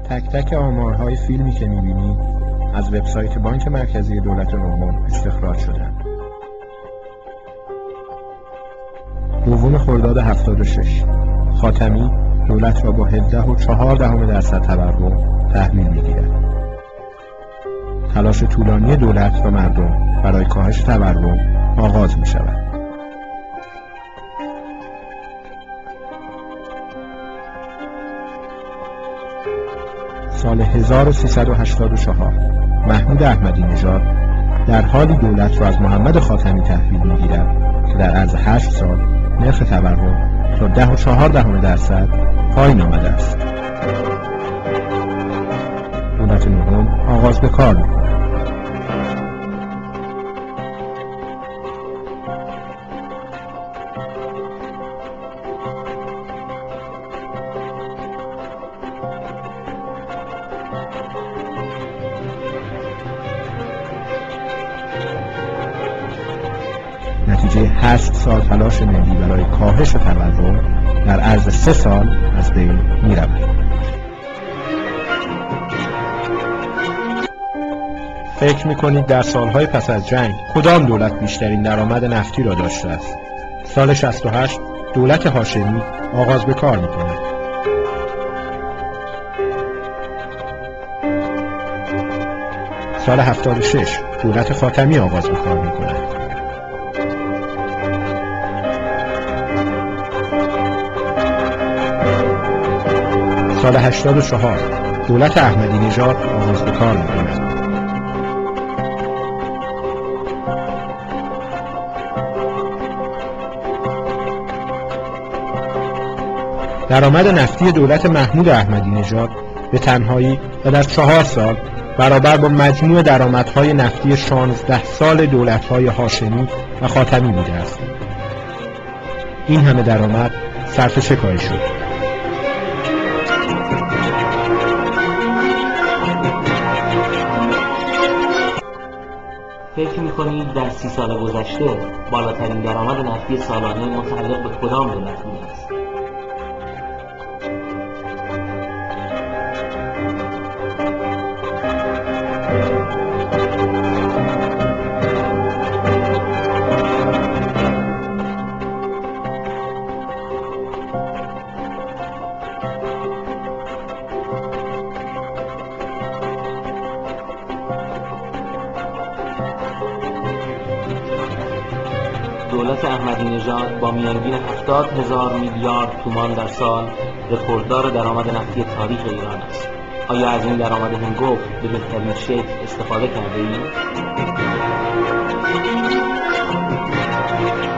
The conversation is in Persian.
تک تک آمارهای فیلمی که می‌بینید از وبسایت بانک مرکزی دولت نهم استخراج شدند. دوم خرداد 76 خاتمی دولت را با 17.4% تورم تحویل می‌گیرد. تلاش طولانی دولت و مردم برای کاهش تورم آغاز می‌شود. سال 1384 محمود احمدی نژاد در حالی دولت را از محمد خاتمی تحویل می‌گیرد که در عرض 8 سال نرخ تورم تا 10.4% پایین آمده است. دولت نهم آغاز به کار می‌کند. نتیجه 8 سال تلاش ملی برای کاهش تورم در عرض 3 سال از بین می‌رود. فکر می‌کنید در سالهای پس از جنگ کدام دولت بیشترین درآمد نفتی را داشته است؟ سال 68 دولت هاشمی آغاز به کار می‌کند. سال 76 دولت خاتمی آغاز به کار می‌کند. سال 84 دولت احمدی نژاد آغاز به کار می‌کند. درآمد نفتی دولت محمود احمدی نژاد به تنهایی و در 4 سال برابر با مجموع درآمدهای نفتی 16 سال دولت‌های هاشمی و خاتمی بوده است. این همه درآمد صرف چه کاری شد؟ فکر می‌کنید در 30 سال گذشته بالاترین درآمد نفتی سالانه متعلق به کدام دولت بوده است؟ دولت احمدی نژاد با میانگین 70,000 میلیارد تومان در سال رکورددار درآمد نفتی تاریخ ایران است. آیا از این درآمد هنگفت به بهترین شکل استفاده کرده اید؟